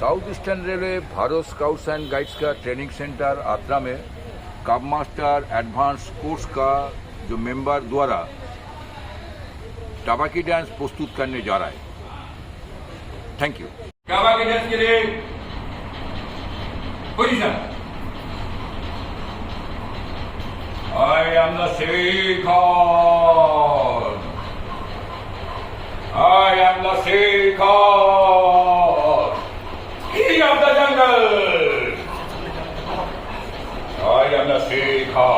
South eastern railway Bharat scouts and guides का training centre Adra में कब मास्टर एडवांस कोर्स का जो मेंबर द्वारा टबाकी डांस प्रस्तुत करने जा रहा है। Thank you. टबाकी डांस के लिए position. I am the Seeker. I am the Seeker. King of the jungle. I am the Seeker.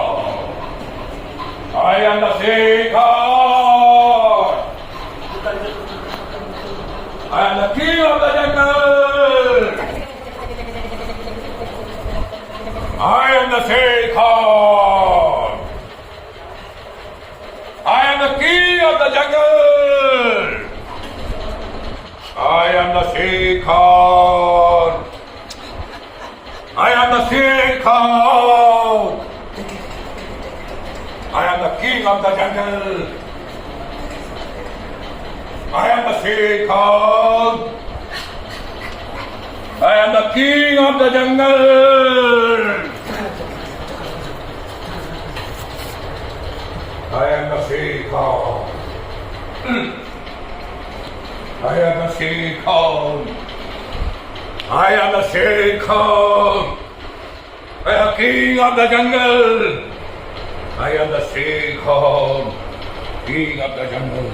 I am the Seeker. I am the king of the jungle. I am the Seeker. I am the king of the jungle. I am the Seeker. I am the Seeker. I am the king of the jungle. I am the Seeker. I am the king of the jungle. I am the Seeker. I am the Seeker. I am the Seeker. I am the king of the jungle. I am the Seeker, king of the jungle.